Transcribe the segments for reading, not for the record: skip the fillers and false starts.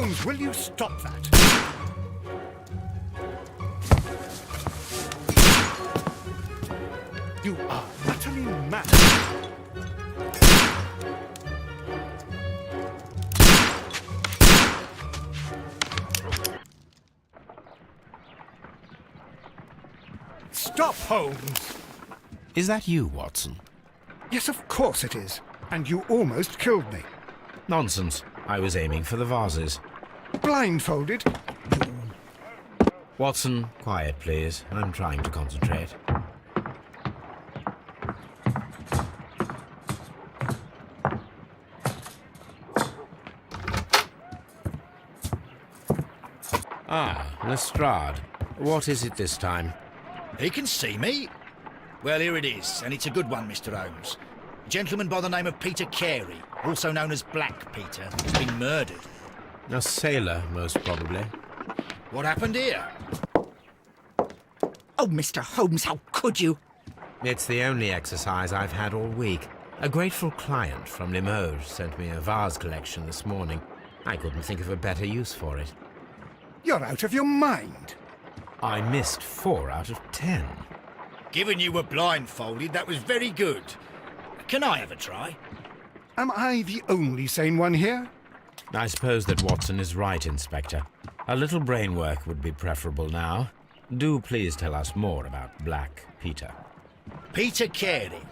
Holmes, will you stop that? You are utterly mad. Stop, Holmes! Is that you, Watson? Yes, of course it is. And you almost killed me. Nonsense. I was aiming for the vases. Blindfolded? Watson, quiet, please. I'm trying to concentrate. Ah, Lestrade. What is it this time? He can see me. Well, here it is, and it's a good one, Mr. Holmes. A gentleman by the name of Peter Carey, also known as Black Peter, has been murdered. A sailor, most probably. What happened here? Oh, Mr. Holmes, how could you? It's the only exercise I've had all week. A grateful client from Limoges sent me a vase collection this morning. I couldn't think of a better use for it. You're out of your mind. I missed 4 out of 10. Given you were blindfolded, that was very good. Can I have a try? Am I the only sane one here? I suppose that Watson is right, Inspector. A little brain work would be preferable now. Do please tell us more about Black Peter. Peter Carey,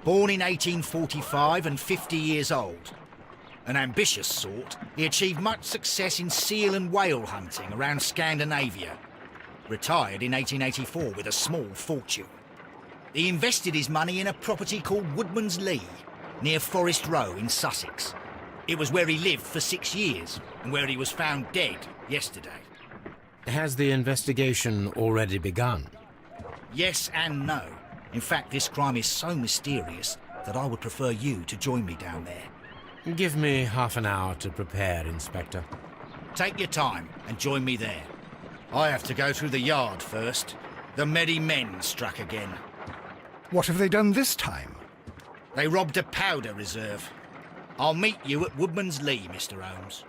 born in 1845 and 50 years old. An ambitious sort, he achieved much success in seal and whale hunting around Scandinavia. Retired in 1884 with a small fortune. He invested his money in a property called Woodman's Lee, near Forest Row in Sussex. It was where he lived for 6 years, and where he was found dead yesterday. Has the investigation already begun? Yes and no. In fact, this crime is so mysterious that I would prefer you to join me down there. Give me half an hour to prepare, Inspector. Take your time and join me there. I have to go through the yard first. The Merry Men struck again. What have they done this time? They robbed a powder reserve. I'll meet you at Woodman's Lee, Mr. Holmes.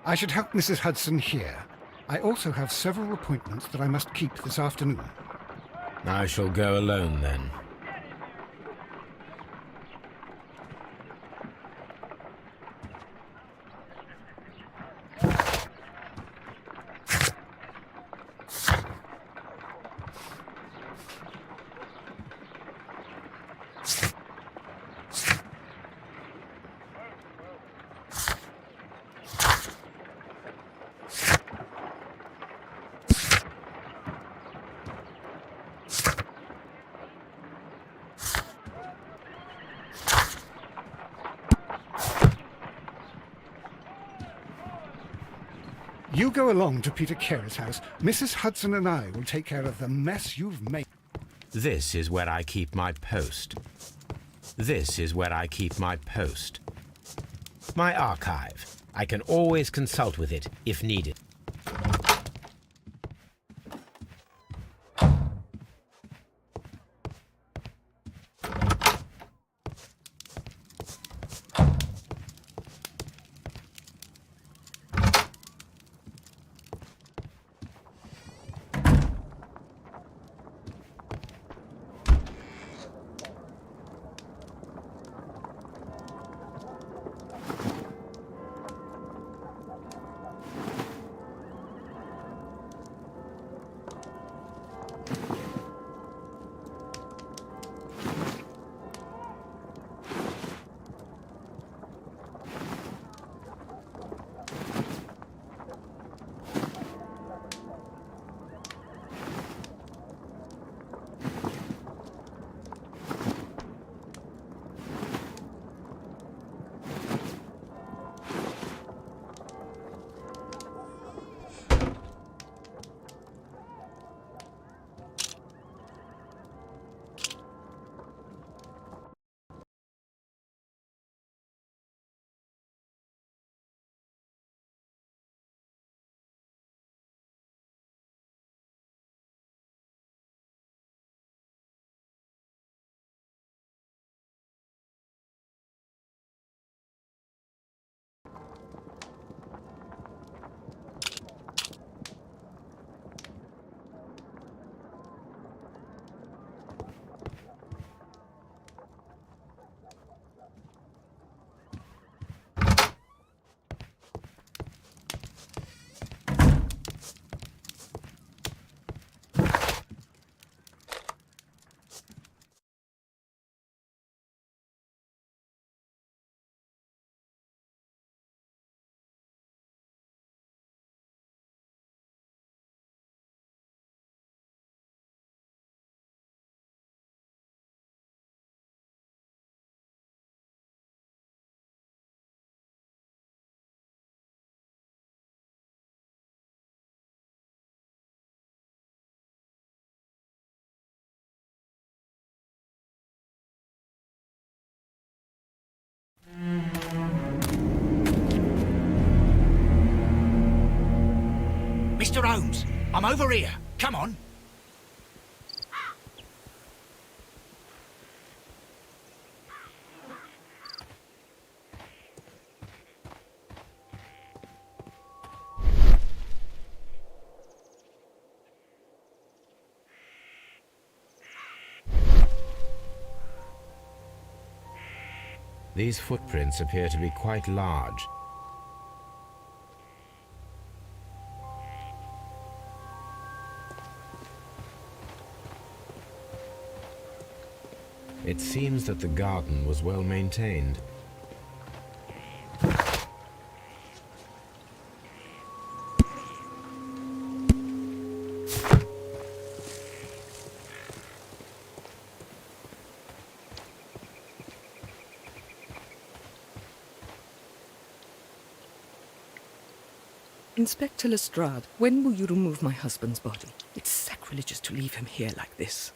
I should help Mrs. Hudson here. I also have several appointments that I must keep this afternoon. I shall go alone, then. You go along to Peter Carey's house. Mrs. Hudson and I will take care of the mess you've made. This is where I keep my post. This is where I keep my post. My archive. I can always consult with it if needed. Mr. Holmes, I'm over here. Come on. These footprints appear to be quite large. It seems that the garden was well maintained. Inspector Lestrade, when will you remove my husband's body? It's sacrilegious to leave him here like this.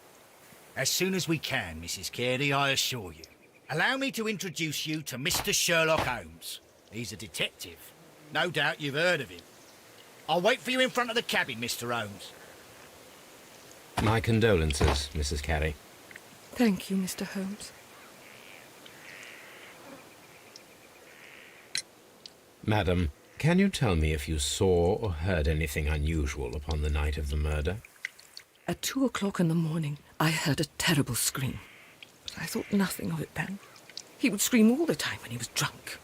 As soon as we can, Mrs. Carey, I assure you. Allow me to introduce you to Mr. Sherlock Holmes. He's a detective. No doubt you've heard of him. I'll wait for you in front of the cabin, Mr. Holmes. My condolences, Mrs. Carey. Thank you, Mr. Holmes. Madam, can you tell me if you saw or heard anything unusual upon the night of the murder? At 2 o'clock in the morning, I heard a terrible scream. But I thought nothing of it then. He would scream all the time when he was drunk.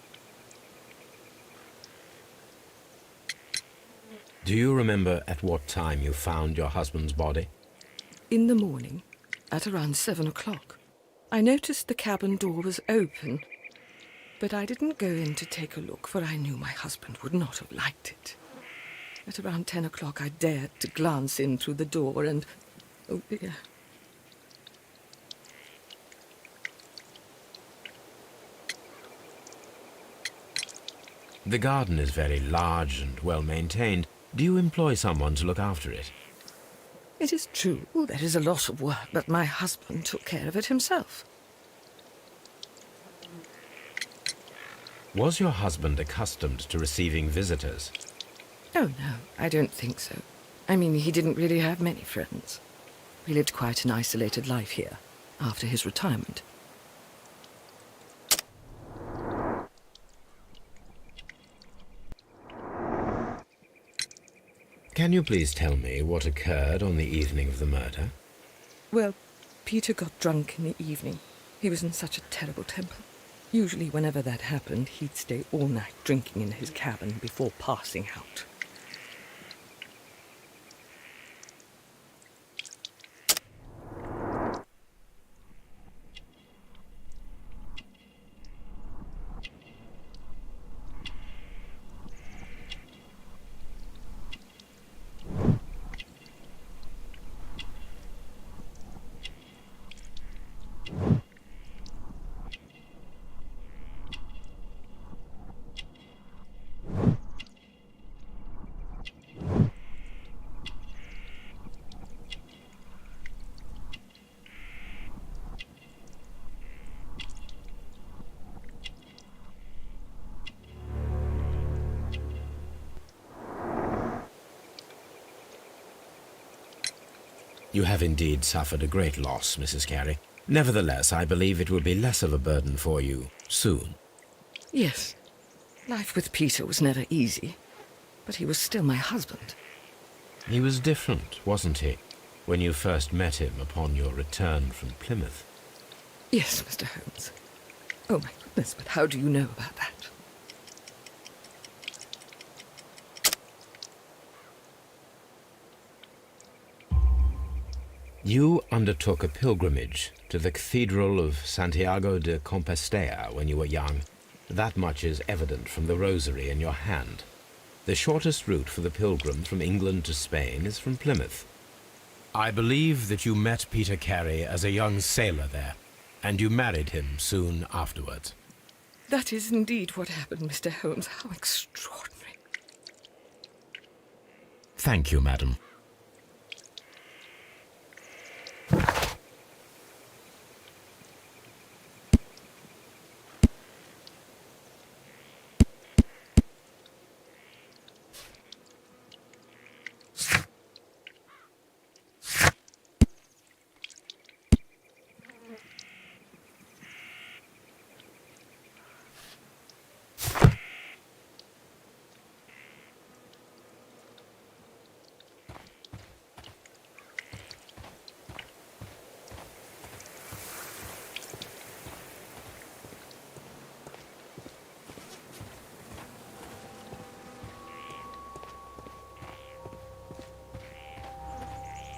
Do you remember at what time you found your husband's body? In the morning, at around 7 o'clock, I noticed the cabin door was open. But I didn't go in to take a look, for I knew my husband would not have liked it. At around 10 o'clock, I dared to glance in through the door and... oh dear. The garden is very large and well maintained. Do you employ someone to look after it? It is true, there is a lot of work, but my husband took care of it himself. Was your husband accustomed to receiving visitors? Oh, no, I don't think so. I mean, he didn't really have many friends. He lived quite an isolated life here, after his retirement. Can you please tell me what occurred on the evening of the murder? Well, Peter got drunk in the evening. He was in such a terrible temper. Usually whenever that happened, he'd stay all night drinking in his cabin before passing out. You have indeed suffered a great loss, Mrs. Carey. Nevertheless, I believe it will be less of a burden for you soon. Yes. Life with Peter was never easy, but he was still my husband. He was different, wasn't he, when you first met him upon your return from Plymouth? Yes, Mr. Holmes. Oh, my goodness, but how do you know about that? You undertook a pilgrimage to the Cathedral of Santiago de Compostela when you were young. That much is evident from the rosary in your hand. The shortest route for the pilgrim from England to Spain is from Plymouth. I believe that you met Peter Carey as a young sailor there, and you married him soon afterwards. That is indeed what happened, Mr. Holmes. How extraordinary. Thank you, madam.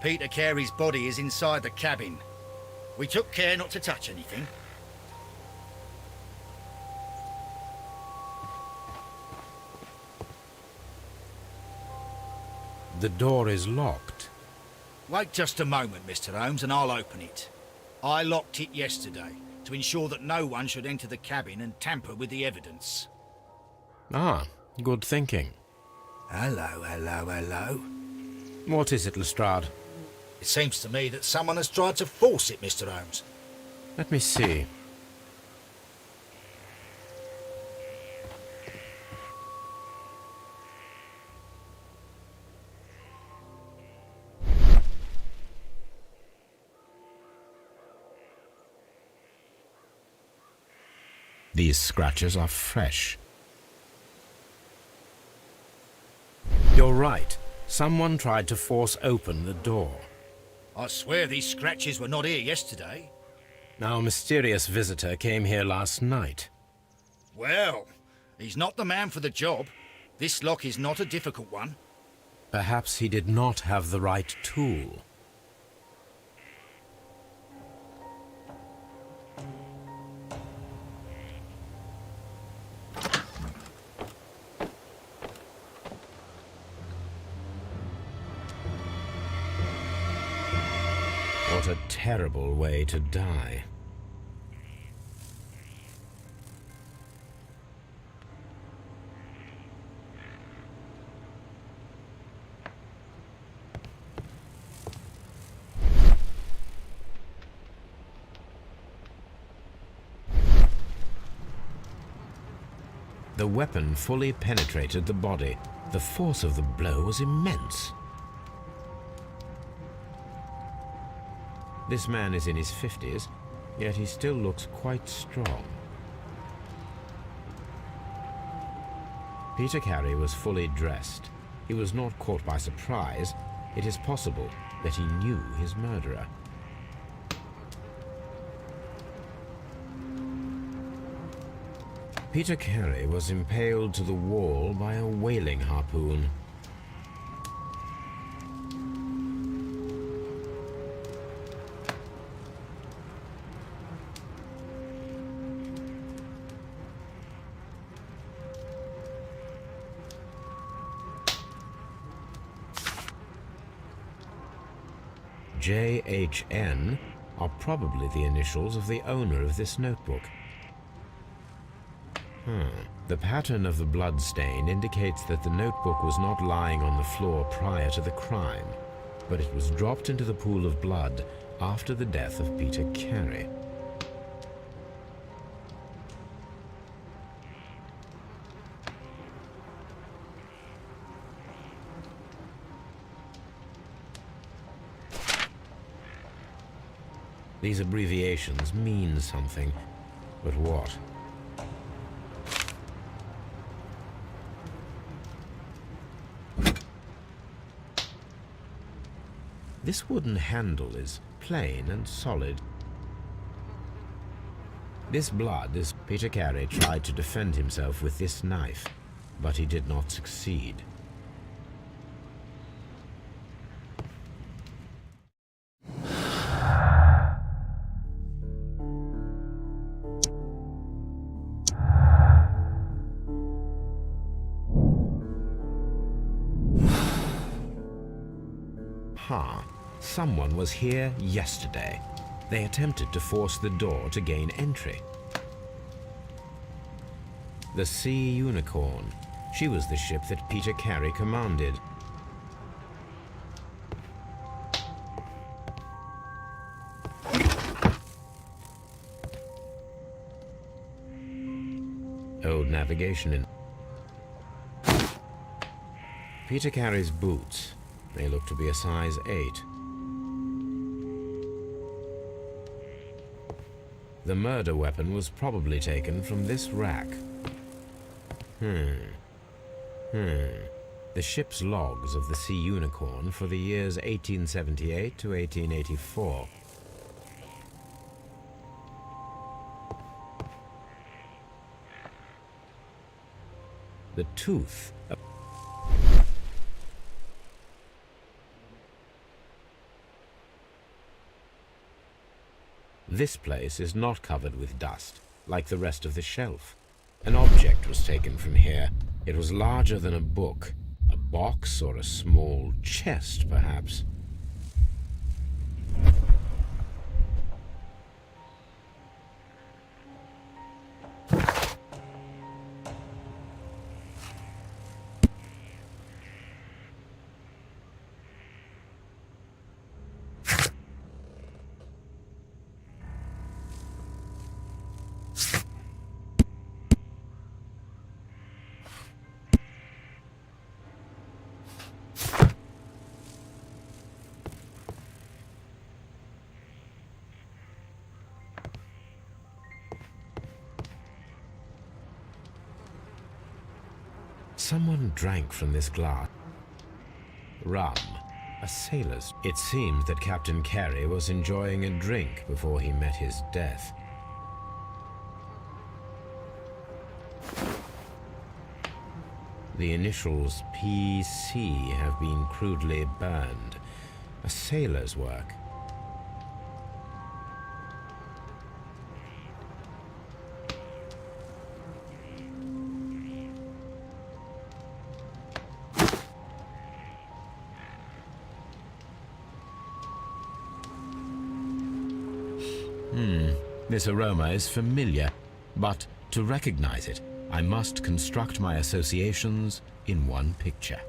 Peter Carey's body is inside the cabin. We took care not to touch anything. The door is locked. Wait just a moment, Mr. Holmes, and I'll open it. I locked it yesterday to ensure that no one should enter the cabin and tamper with the evidence. Ah, good thinking. Hello, hello, hello. What is it, Lestrade? It seems to me that someone has tried to force it, Mr. Holmes. Let me see. These scratches are fresh. You're right. Someone tried to force open the door. I swear these scratches were not here yesterday. Our mysterious visitor came here last night. Well, he's not the man for the job. This lock is not a difficult one. Perhaps he did not have the right tool. What a terrible way to die. The weapon fully penetrated the body. The force of the blow was immense. This man is in his 50s, yet he still looks quite strong. Peter Carey was fully dressed. He was not caught by surprise. It is possible that he knew his murderer. Peter Carey was impaled to the wall by a whaling harpoon. JHN are probably the initials of the owner of this notebook. The pattern of the blood stain indicates that the notebook was not lying on the floor prior to the crime, but it was dropped into the pool of blood after the death of Peter Carey. These abbreviations mean something, but what? This wooden handle is plain and solid. This blood is Peter Carey tried to defend himself with this knife, but he did not succeed. Someone was here yesterday. They attempted to force the door to gain entry. The Sea Unicorn. She was the ship that Peter Carey commanded. Old navigation in Peter Carey's boots. They look to be a size 8. The murder weapon was probably taken from this rack. The ship's logs of the Sea Unicorn for the years 1878 to 1884. The tooth. This place is not covered with dust, like the rest of the shelf. An object was taken from here. It was larger than a book. A box or a small chest, perhaps. Someone drank from this glass. Rum. A sailor's. It seems that Captain Carey was enjoying a drink before he met his death. The initials PC have been crudely burned. A sailor's work. This aroma is familiar, but to recognize it, I must construct my associations in one picture.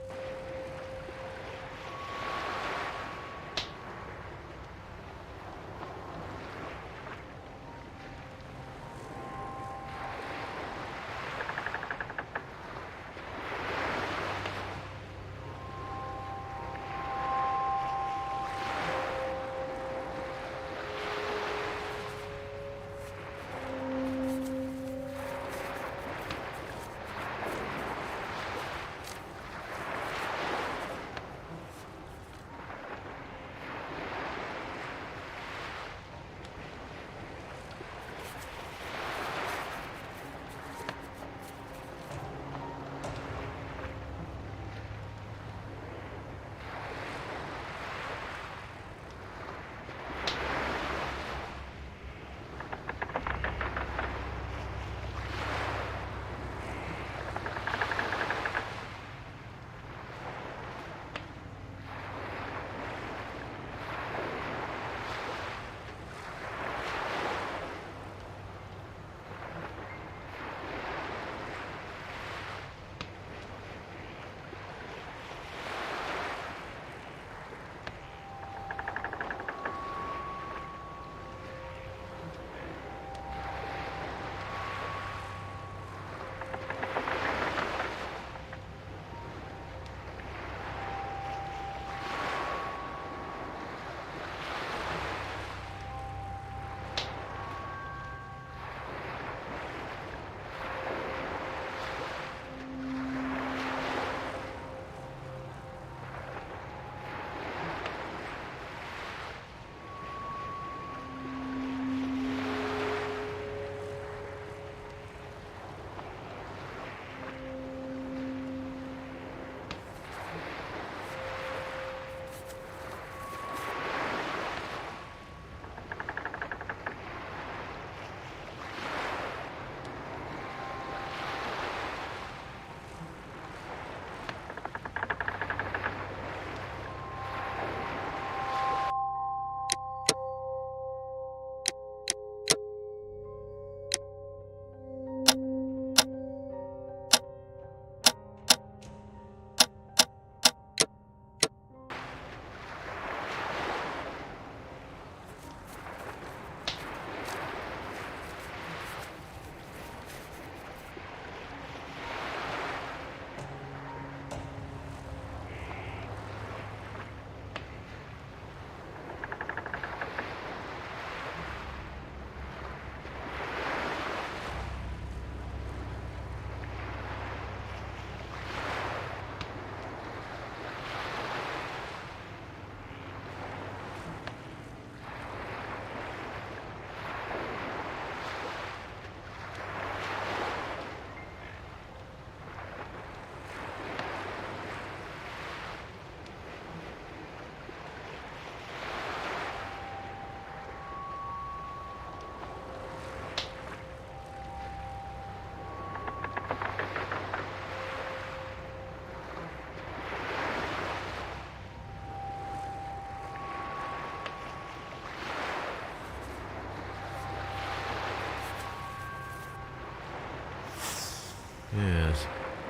Yes,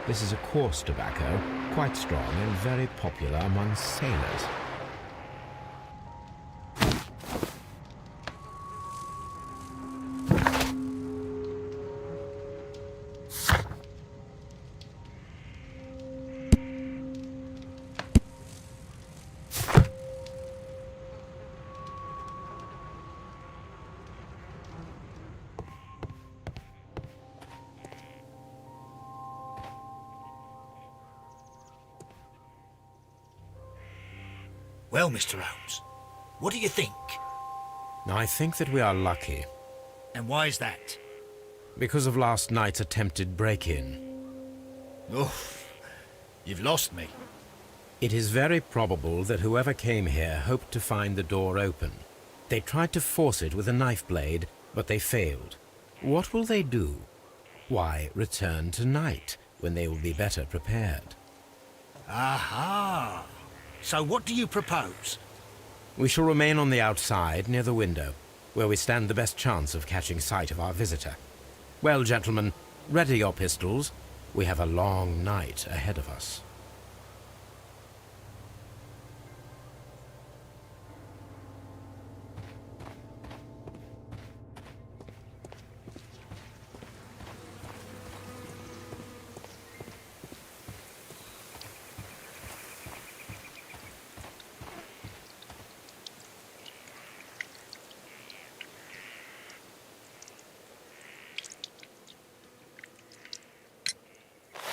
this is a coarse tobacco, quite strong and very popular among sailors. Well, Mr. Holmes, what do you think? I think that we are lucky, And why is that? because of last night's attempted break-in. Oh, you've lost me. It is very probable that whoever came here hoped to find the door open. They tried to force it with a knife blade, but they failed. What will they do? Why, return tonight, when they will be better prepared. Aha! So what do you propose? We shall remain on the outside, near the window, where we stand the best chance of catching sight of our visitor. Well, gentlemen, ready your pistols. We have a long night ahead of us.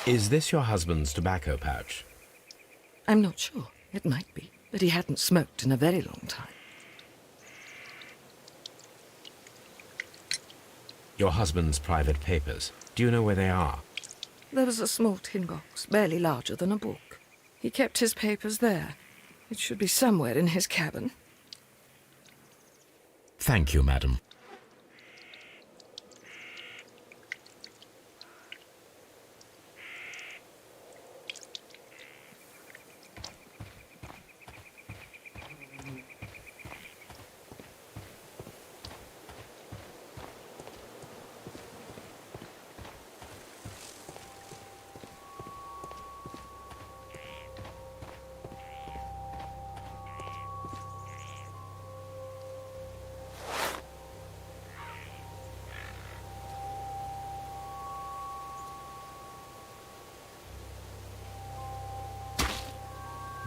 Is this your husband's tobacco pouch? I'm not sure. It might be, but he hadn't smoked in a very long time. Your husband's private papers. Do you know where they are? There was a small tin box, barely larger than a book. He kept his papers there. It should be somewhere in his cabin. Thank you, madam.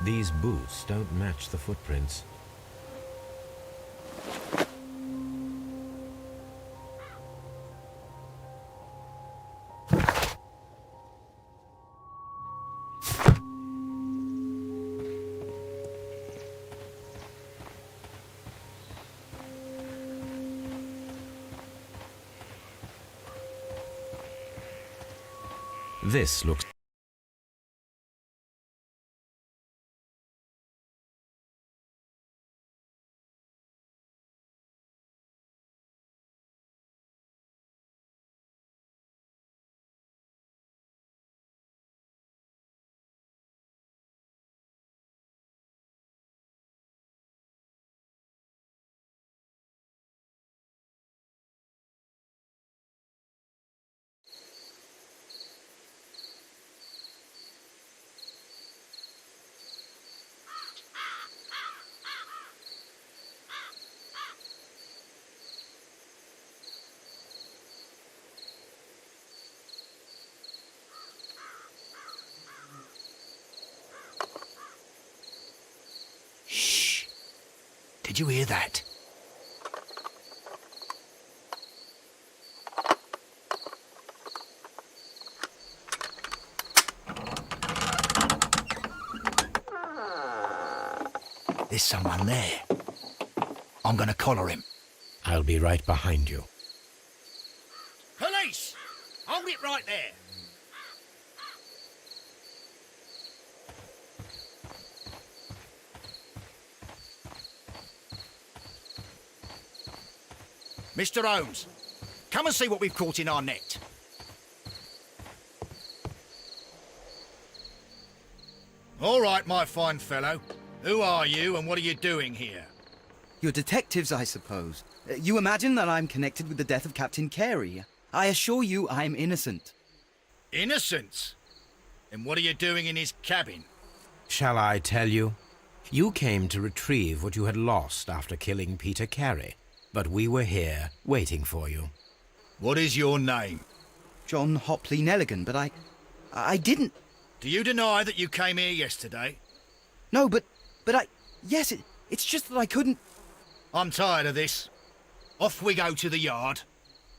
These boots don't match the footprints. This looks... Shh! Did you hear that? There's someone there. I'm gonna collar him. I'll be right behind you. Police! Hold it right there! Mr. Holmes, come and see what we've caught in our net. All right, my fine fellow. Who are you and what are you doing here? You're detectives, I suppose. You imagine that I'm connected with the death of Captain Carey. I assure you I'm innocent. Innocence? And what are you doing in his cabin? Shall I tell you? You came to retrieve what you had lost after killing Peter Carey, but we were here waiting for you. What is your name? John Hopley Nelligan, but I didn't... Do you deny that you came here yesterday? No, but yes, it's just that I couldn't... I'm tired of this. Off we go to the yard.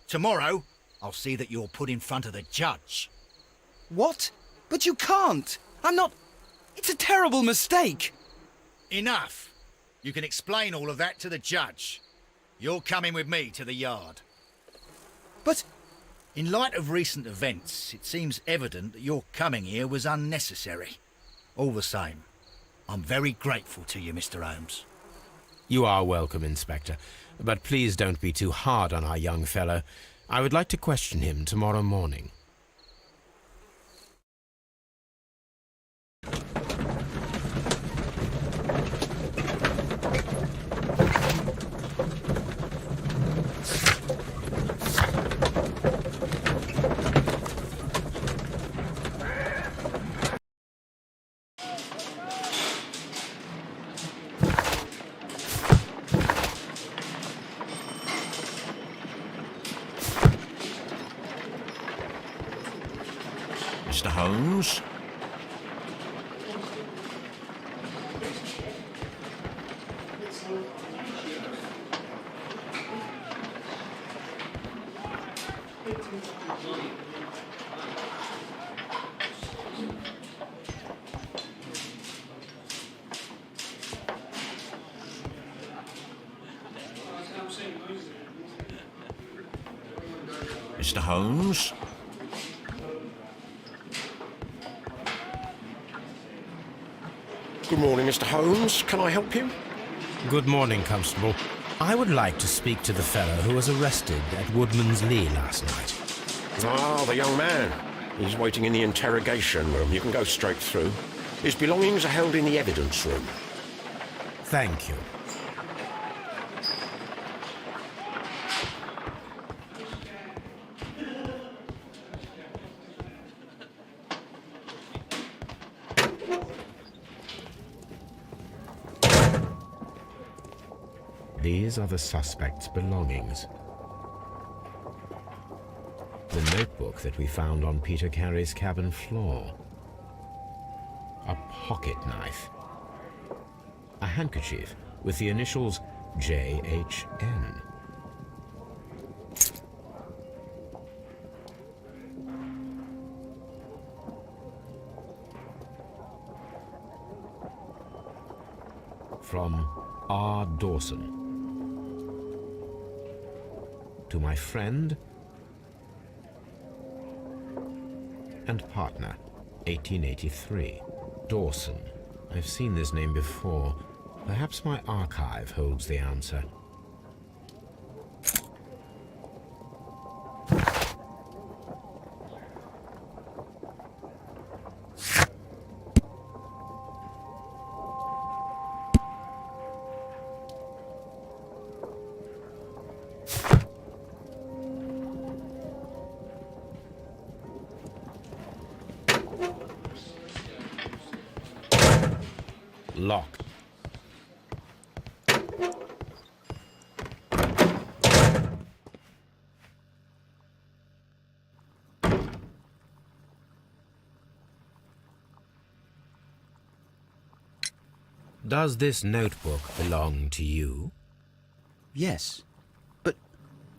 Tomorrow, I'll see that you're put in front of the judge. What? But you can't! I'm not... It's a terrible mistake! Enough. You can explain all of that to the judge. You're coming with me to the yard. But... In light of recent events, it seems evident that your coming here was unnecessary. All the same, I'm very grateful to you, Mr. Holmes. You are welcome, Inspector, but please don't be too hard on our young fellow. I would like to question him tomorrow morning. Mr. Holmes? Mr. Holmes? Good morning, Mr. Holmes. Can I help you? Good morning, Constable. I would like to speak to the fellow who was arrested at Woodman's Lee last night. Ah, the young man. He's waiting in the interrogation room. You can go straight through. His belongings are held in the evidence room. Thank you. These are the suspect's belongings. The notebook that we found on Peter Carey's cabin floor. A pocket knife. A handkerchief with the initials J.H.N. From R. Dawson. To my friend and partner, 1883. Dawson. I've seen this name before. Perhaps my archive holds the answer. Locked. Does this notebook belong to you? Yes. But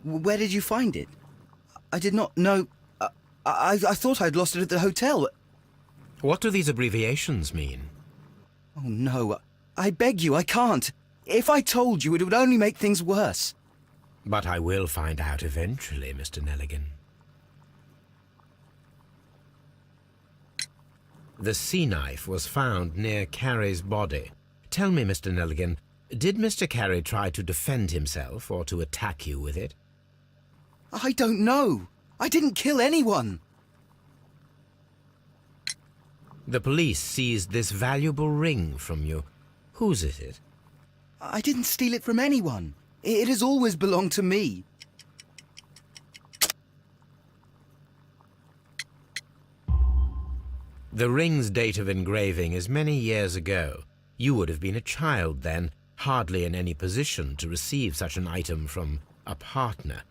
where did you find it? I did not know... I thought I'd lost it at the hotel. What do these abbreviations mean? Oh, no. I beg you, I can't. If I told you, it would only make things worse. But I will find out eventually, Mr. Nelligan. The sea knife was found near Carey's body. Tell me, Mr. Nelligan, did Mr. Carey try to defend himself or to attack you with it? I don't know. I didn't kill anyone. The police seized this valuable ring from you. Whose is it? I didn't steal it from anyone. It has always belonged to me. The ring's date of engraving is many years ago. You would have been a child then, hardly in any position to receive such an item from a partner.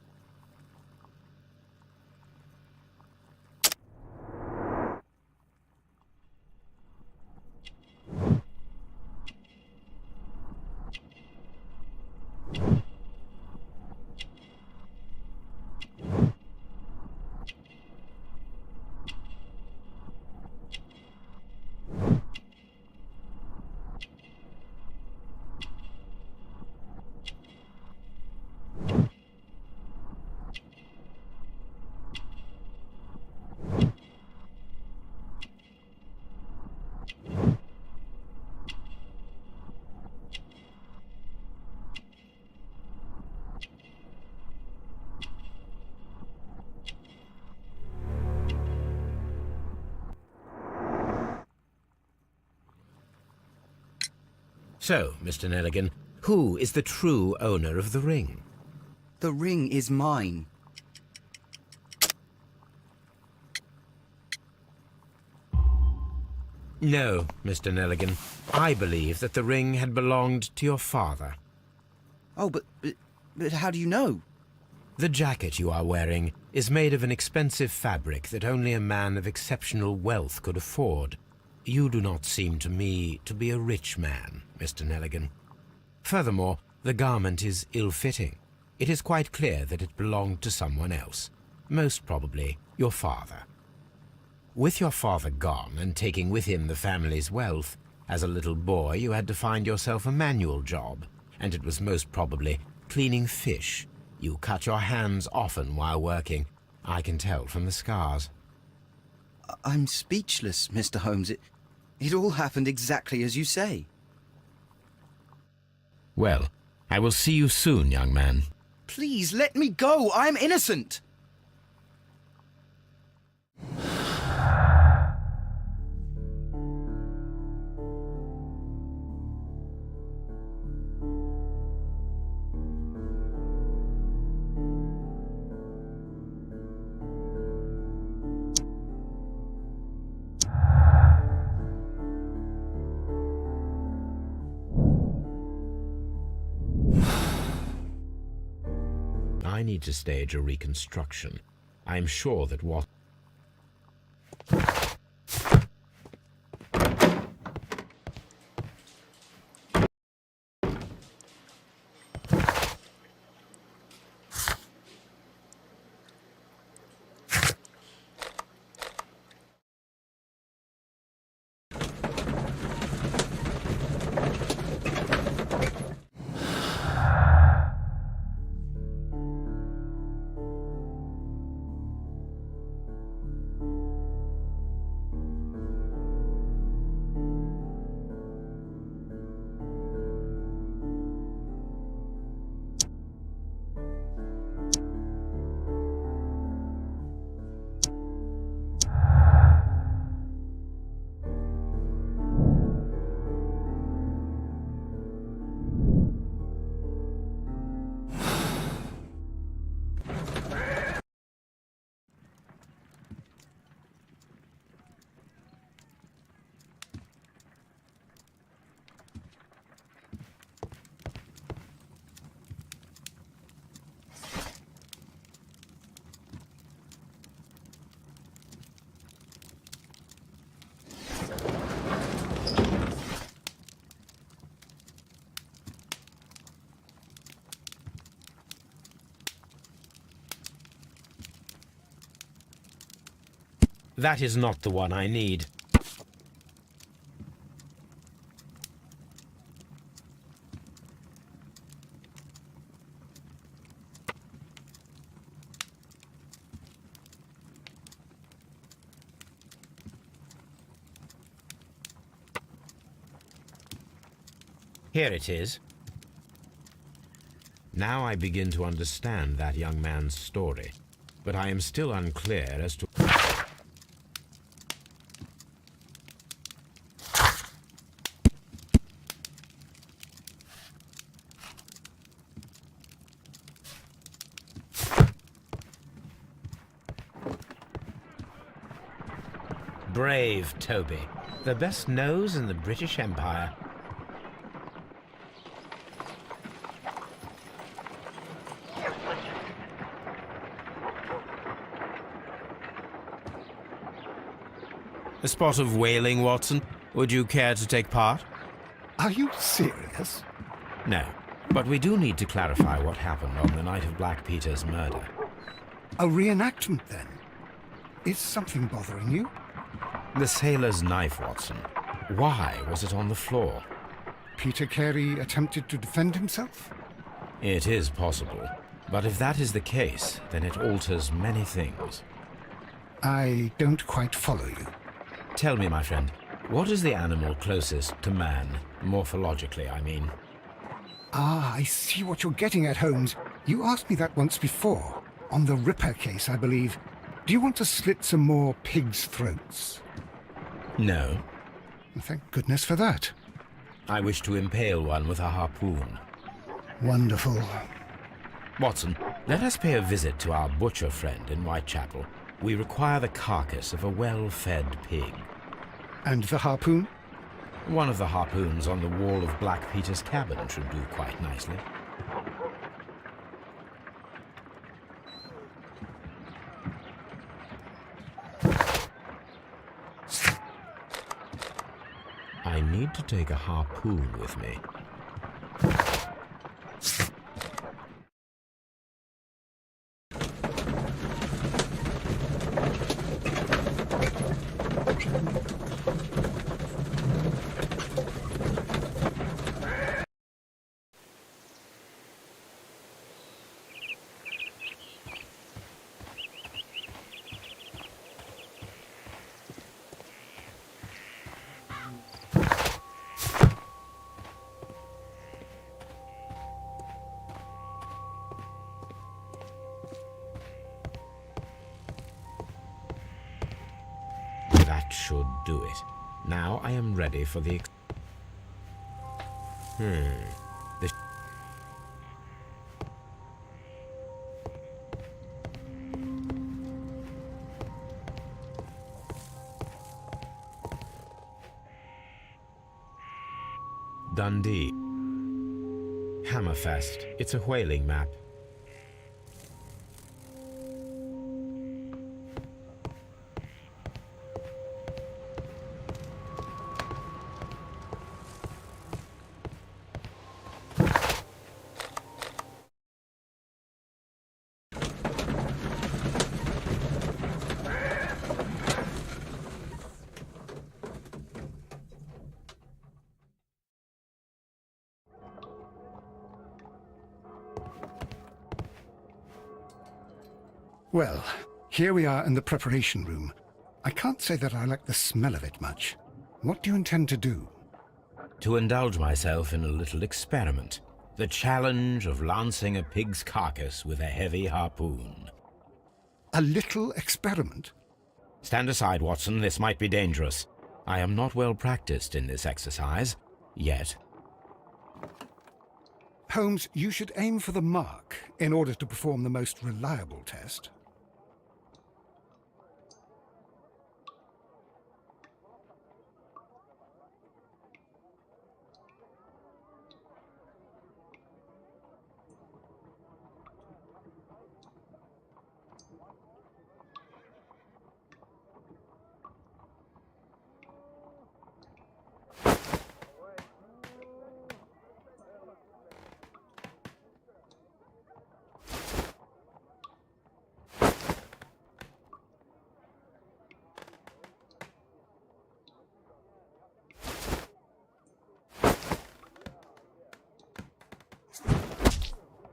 So, Mr. Nelligan, who is the true owner of the ring? The ring is mine. No, Mr. Nelligan. I believe that the ring had belonged to your father. Oh, but how do you know? The jacket you are wearing is made of an expensive fabric that only a man of exceptional wealth could afford. You do not seem to me to be a rich man, Mr. Nelligan. Furthermore, the garment is ill-fitting. It is quite clear that it belonged to someone else, most probably your father. With your father gone and taking with him the family's wealth, as a little boy you had to find yourself a manual job, and it was most probably cleaning fish. You cut your hands often while working. I can tell from the scars. I'm speechless, Mr. Holmes. It all happened exactly as you say. Well, I will see you soon, young man. Please, let me go! I'm innocent! I need to stage a reconstruction. I'm sure that what... That is not the one I need. Here it is. Now I begin to understand that young man's story, but I am still unclear as to... Brave Toby. The best nose in the British Empire. A spot of whaling, Watson. Would you care to take part? Are you serious? No, but we do need to clarify what happened on the night of Black Peter's murder. A reenactment, then? Is something bothering you? The sailor's knife, Watson. Why was it on the floor? Peter Carey attempted to defend himself? It is possible, but if that is the case, then it alters many things. I don't quite follow you. Tell me, my friend, what is the animal closest to man, morphologically, I mean? Ah, I see what you're getting at, Holmes. You asked me that once before. On the Ripper case, I believe. Do you want to slit some more pigs' throats? No. Thank goodness for that. I wish to impale one with a harpoon. Wonderful. Watson, let us pay a visit to our butcher friend in Whitechapel. We require the carcass of a well-fed pig. And the harpoon? One of the harpoons on the wall of Black Peter's cabin should do quite nicely. I need to take a harpoon with me. That should do it. Now I am ready for the... This... Dundee. Hammerfest. It's a whaling map. Well, here we are in the preparation room. I can't say that I like the smell of it much. What do you intend to do? To indulge myself in a little experiment. The challenge of lancing a pig's carcass with a heavy harpoon. A little experiment? Stand aside, Watson. This might be dangerous. I am not well practiced in this exercise. Yet. Holmes, you should aim for the mark in order to perform the most reliable test.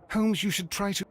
Holmes, you should try to...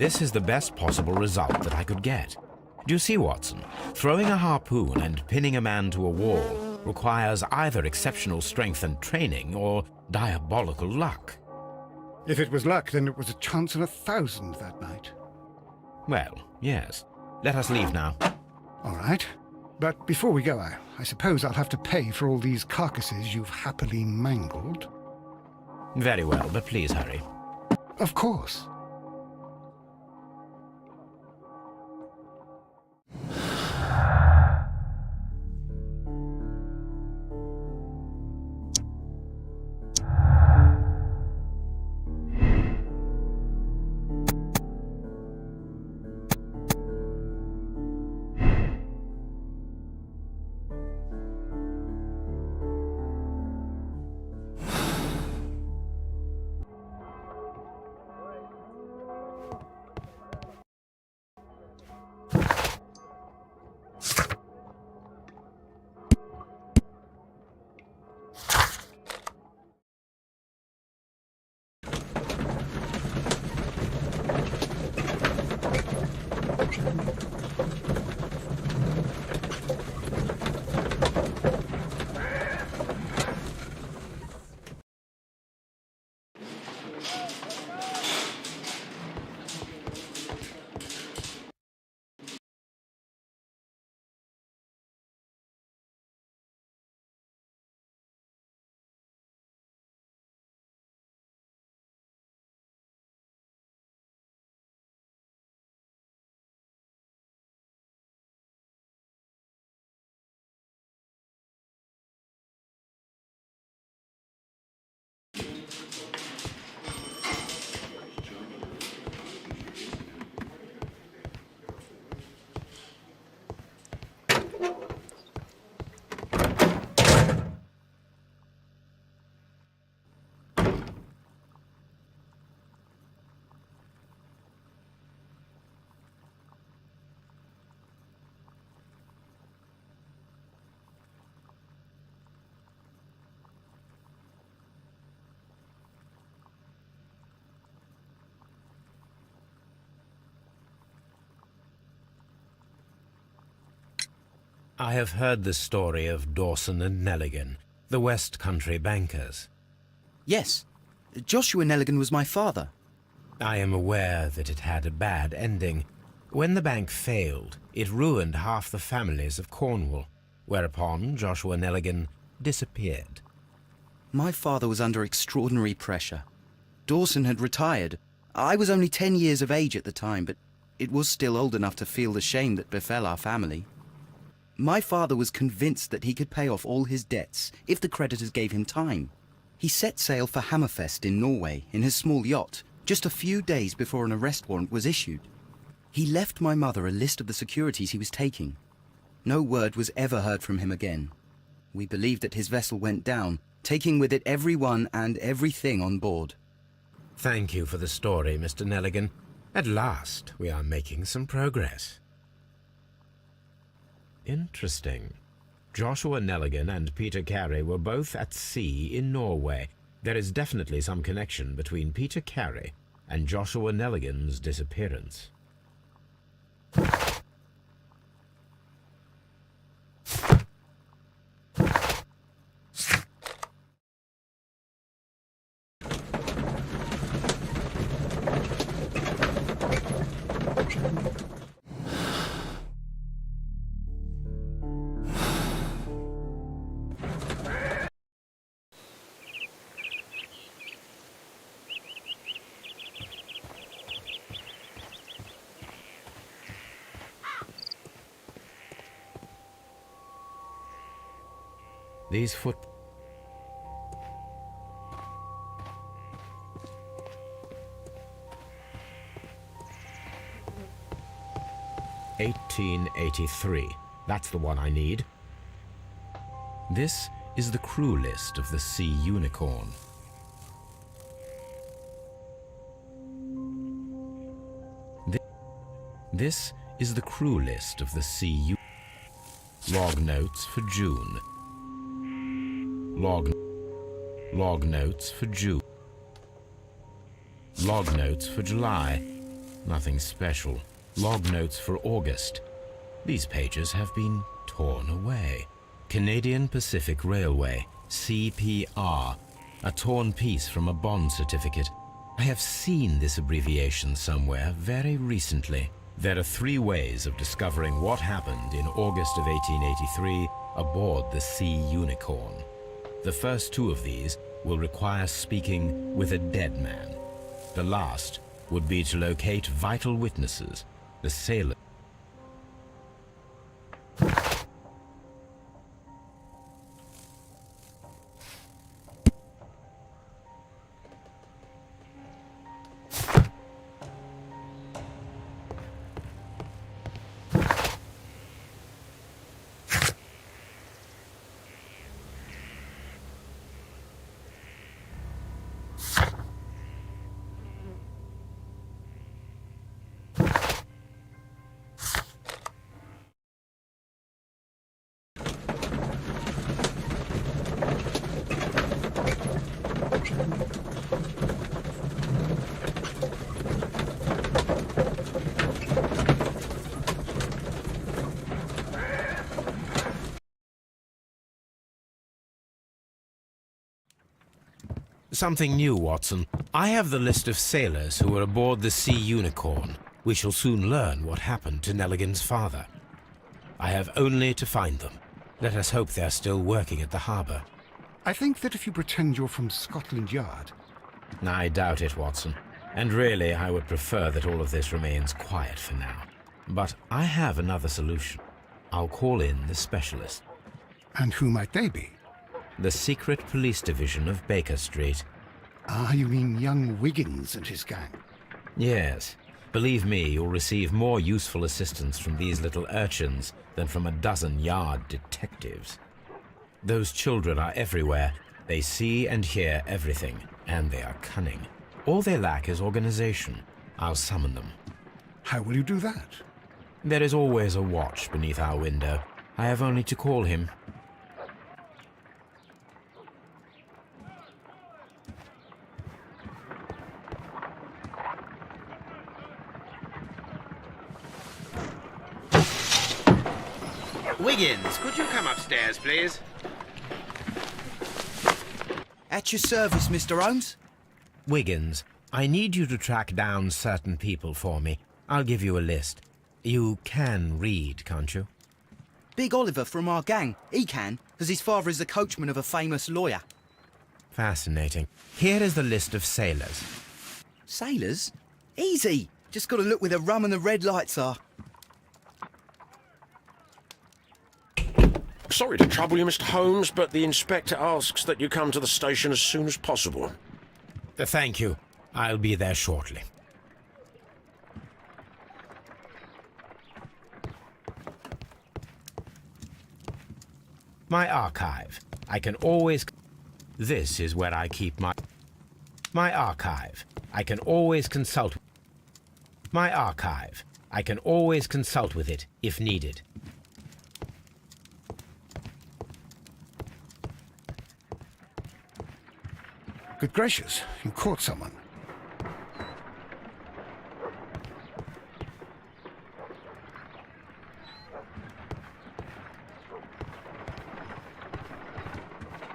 This is the best possible result that I could get. Do you see, Watson? Throwing a harpoon and pinning a man to a wall requires either exceptional strength and training or diabolical luck. If it was luck, then it was a chance in 1,000 that night. Well, yes. Let us leave now. All right. But before we go, I suppose I'll have to pay for all these carcasses you've happily mangled. Very well, but please hurry. Of course. I have heard the story of Dawson and Nelligan, the West Country bankers. Yes. Joshua Nelligan was my father. I am aware that it had a bad ending. When the bank failed, it ruined half the families of Cornwall, whereupon Joshua Nelligan disappeared. My father was under extraordinary pressure. Dawson had retired. I was only 10 years of age at the time, but it was still old enough to feel the shame that befell our family. My father was convinced that he could pay off all his debts if the creditors gave him time. He set sail for Hammerfest in Norway in his small yacht just a few days before an arrest warrant was issued. He left my mother a list of the securities he was taking. No word was ever heard from him again. We believe that his vessel went down, taking with it everyone and everything on board. Thank you for the story, Mr. Nelligan. At last, we are making some progress. Interesting. Joshua Nelligan and Peter Carey were both at sea in Norway. There is definitely some connection between Peter Carey and Joshua Nelligan's disappearance. These foot... "1883. That's the one I need. This is the crew list of the Sea Unicorn. This is the crew list of the Sea Log notes for June. Log notes for June. Log notes for July. Nothing special. Log notes for August. These pages have been torn away. Canadian Pacific Railway, CPR. A torn piece from a bond certificate. I have seen this abbreviation somewhere very recently. There are 3 ways of discovering what happened in August of 1883 aboard the Sea Unicorn. The first 2 of these will require speaking with a dead man. The last would be to locate vital witnesses, the sailor. Something new, Watson. I have the list of sailors who were aboard the Sea Unicorn. We shall soon learn what happened to Nelligan's father. I have only to find them. Let us hope they're still working at the harbour. I think that if you pretend you're from Scotland Yard... I doubt it, Watson. And really, I would prefer that all of this remains quiet for now. But I have another solution. I'll call in the specialist. And who might they be? The secret police division of Baker Street. Ah, you mean young Wiggins and his gang? Yes. Believe me, you'll receive more useful assistance from these little urchins than from a dozen yard detectives. Those children are everywhere. They see and hear everything, and they are cunning. All they lack is organization. I'll summon them. How will you do that? There is always a watch beneath our window. I have only to call him. Wiggins, could you come upstairs, please? At your service, Mr. Holmes. Wiggins, I need you to track down certain people for me. I'll give you a list. You can read, can't you? Big Oliver from our gang. He can, because his father is the coachman of a famous lawyer. Fascinating. Here is the list of sailors. Sailors? Easy. Just got to look where the rum and the red lights are. Sorry to trouble you, Mr. Holmes, but the inspector asks that you come to the station as soon as possible. Thank you. I'll be there shortly. My archive. I can always... This is where I keep my archive. I can always consult... My archive. I can always consult with it if needed. Good gracious, you caught someone.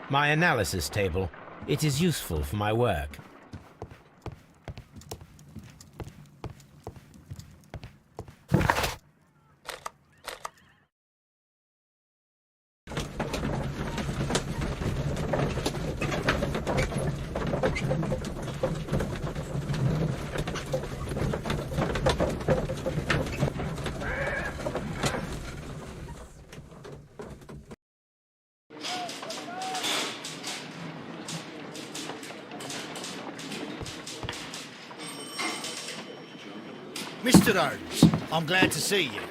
My analysis table. It is useful for my work. Mr. Holmes, I'm glad to see you.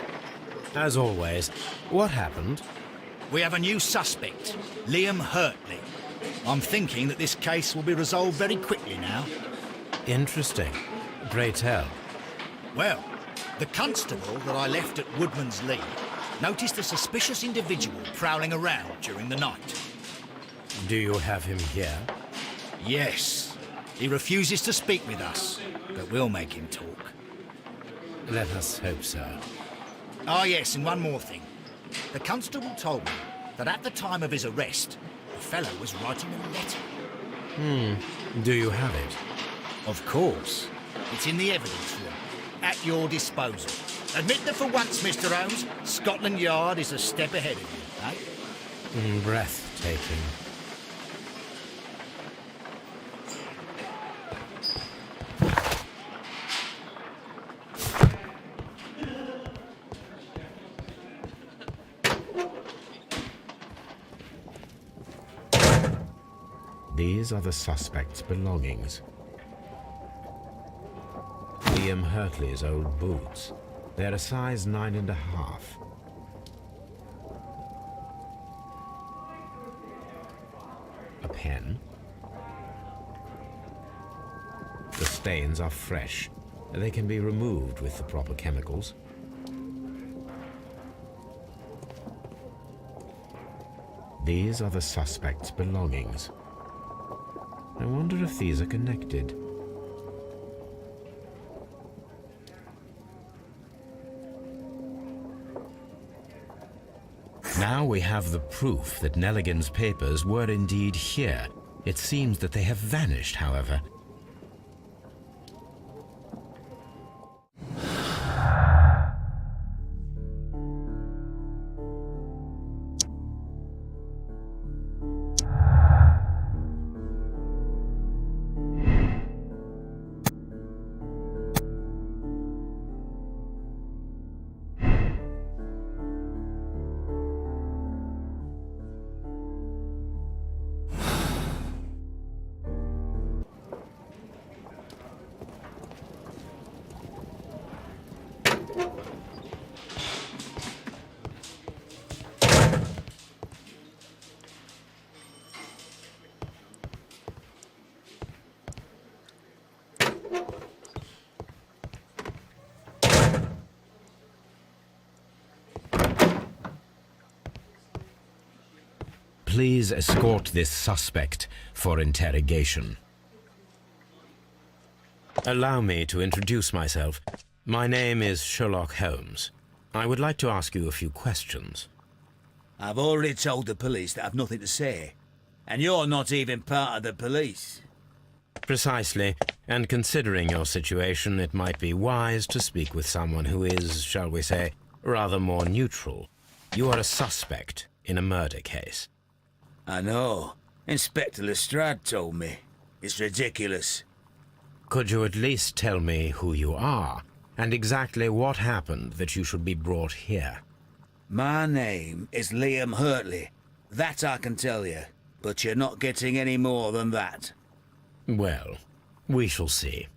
As always. What happened? We have a new suspect, Liam Hurtley. I'm thinking that this case will be resolved very quickly now. Interesting. Pray tell. Well, the constable that I left at Woodman's Lee noticed a suspicious individual prowling around during the night. Do you have him here? Yes. He refuses to speak with us, but we'll make him talk. Let us hope so. Ah, yes, and one more thing. The constable told me that at the time of his arrest, the fellow was writing a letter. Do you have it? Of course. It's in the evidence room, at your disposal. Admit that for once, Mr. Holmes, Scotland Yard is a step ahead of you, eh? Breathtaking. These are the suspect's belongings. Liam Hurtley's old boots. They're a size 9.5. A pen. The stains are fresh. They can be removed with the proper chemicals. These are the suspect's belongings. I wonder if these are connected. Now we have the proof that Nelligan's papers were indeed here. It seems that they have vanished, however. Please escort this suspect for interrogation. Allow me to introduce myself. My name is Sherlock Holmes. I would like to ask you a few questions. I've already told the police that I've nothing to say. And you're not even part of the police. Precisely, and considering your situation, it might be wise to speak with someone who is, shall we say, rather more neutral. You are a suspect in a murder case. I know. Inspector Lestrade told me. It's ridiculous. Could you at least tell me who you are, and exactly what happened that you should be brought here? My name is Liam Hurtley. That I can tell you. But you're not getting any more than that. Well, we shall see.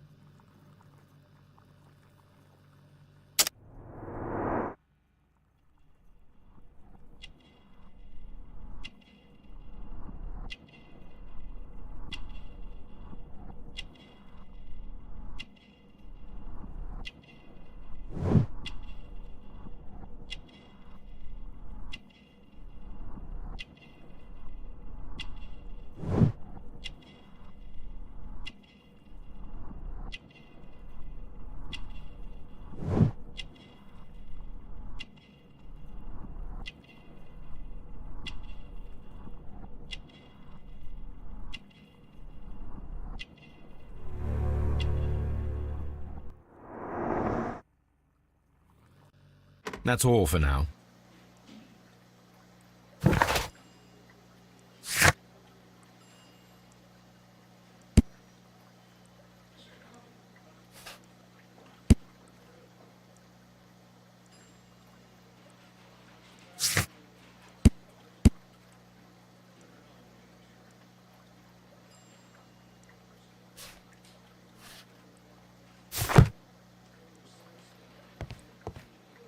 That's all for now.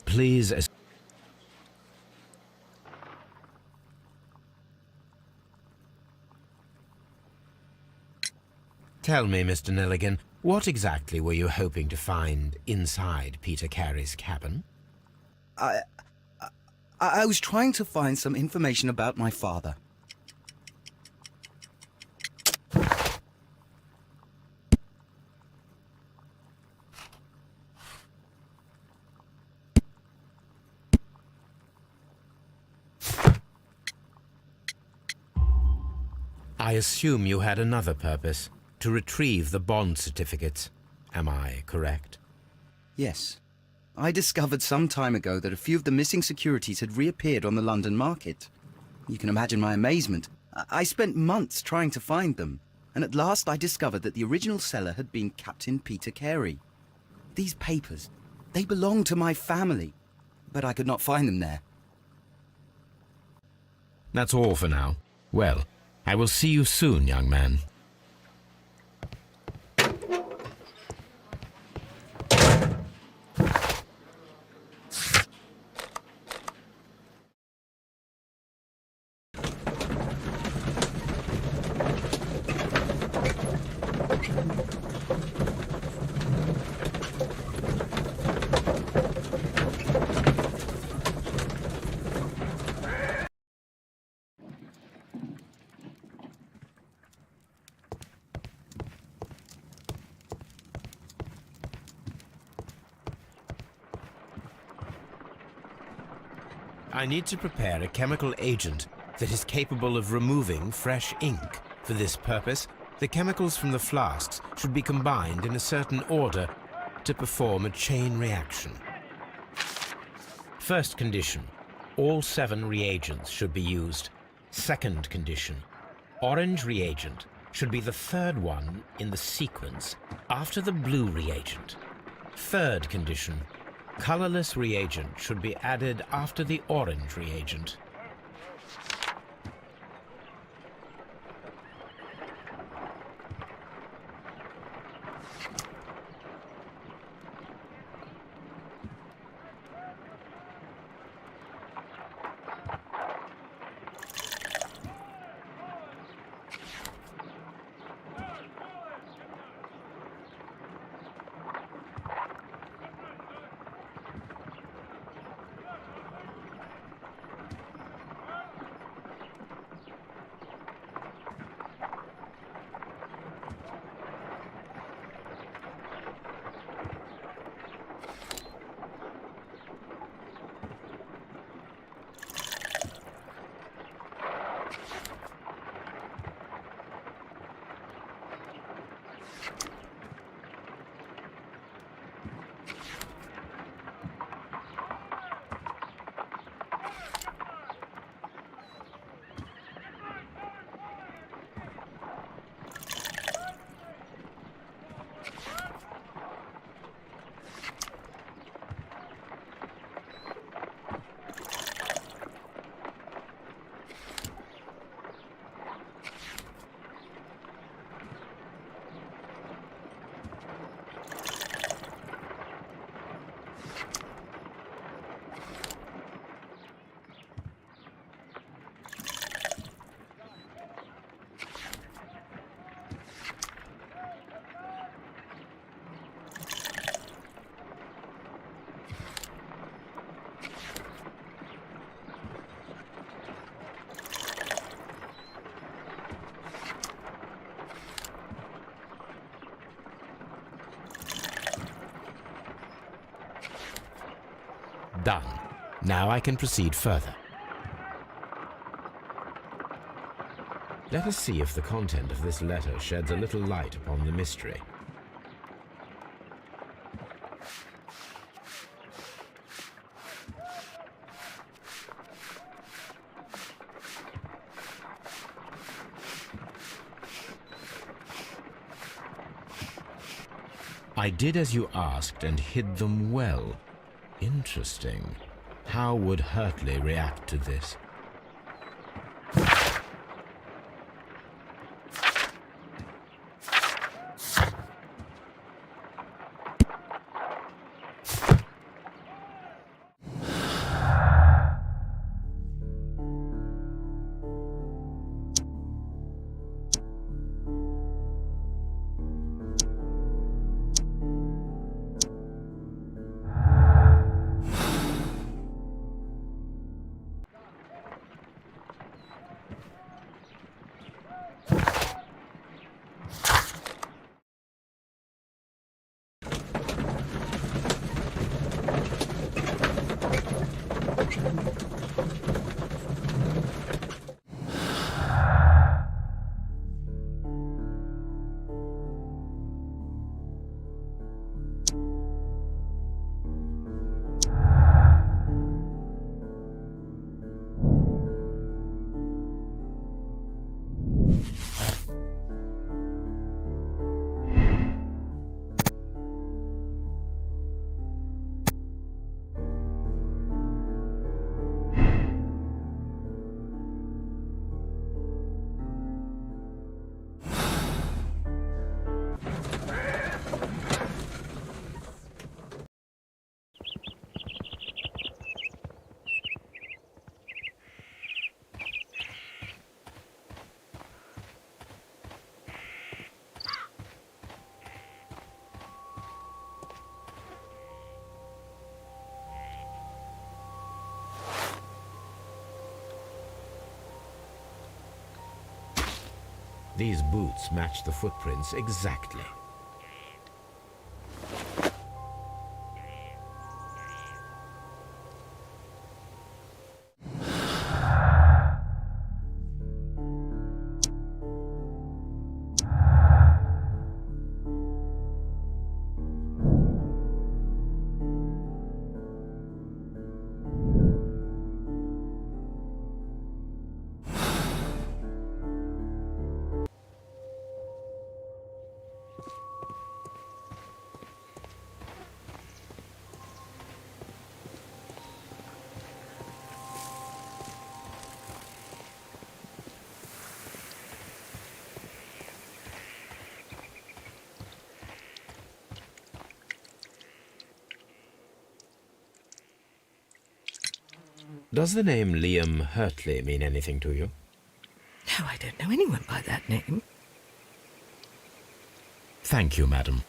Please. Tell me, Mr. Nelligan, what exactly were you hoping to find inside Peter Carey's cabin? I was trying to find some information about my father. I assume you had another purpose, to retrieve the bond certificates. Am I correct? Yes. I discovered some time ago that a few of the missing securities had reappeared on the London market. You can imagine my amazement. I spent months trying to find them, and at last I discovered that the original seller had been Captain Peter Carey. These papers, they belong to my family, but I could not find them there. That's all for now. Well, I will see you soon, young man. I need to prepare a chemical agent that is capable of removing fresh ink. For this purpose, the chemicals from the flasks should be combined in a certain order to perform a chain reaction. First condition, all 7 reagents should be used. Second condition, orange reagent should be the third one in the sequence after the blue reagent. Third condition, colorless reagent should be added after the orange reagent. Done. Now I can proceed further. Let us see if the content of this letter sheds a little light upon the mystery. I did as you asked and hid them well. Interesting. How would Hurtley react to this? These boots match the footprints exactly. Does the name Liam Hurtley mean anything to you? No, I don't know anyone by that name. Thank you, madam.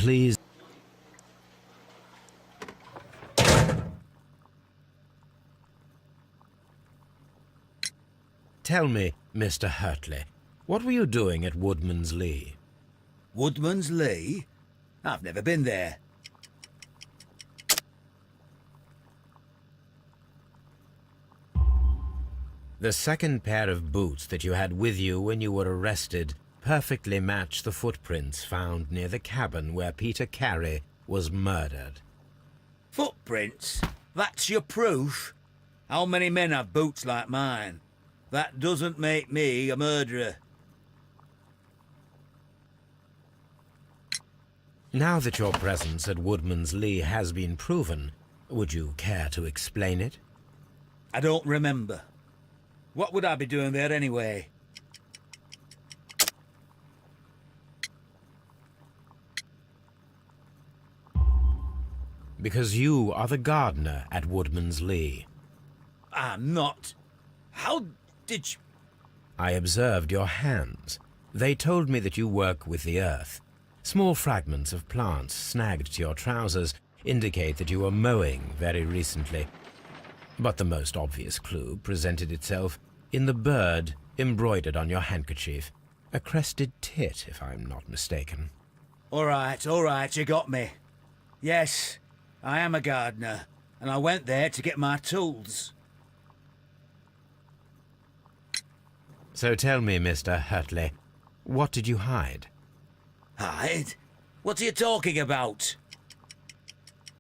Please. Tell me, Mr. Hurtley, what were you doing at Woodman's Lee? Woodman's Lee? I've never been there. The second pair of boots that you had with you when you were arrested perfectly match the footprints found near the cabin where Peter Carey was murdered. Footprints? That's your proof? How many men have boots like mine? That doesn't make me a murderer. Now that your presence at Woodman's Lee has been proven, would you care to explain it? I don't remember. What would I be doing there anyway? Because you are the gardener at Woodman's Lee. I'm not. How did you... I observed your hands. They told me that you work with the earth. Small fragments of plants snagged to your trousers indicate that you were mowing very recently. But the most obvious clue presented itself in the bird embroidered on your handkerchief. A crested tit, if I'm not mistaken. All right, you got me. Yes, I am a gardener, and I went there to get my tools. So tell me, Mr. Hurtley, what did you hide? Hide? What are you talking about?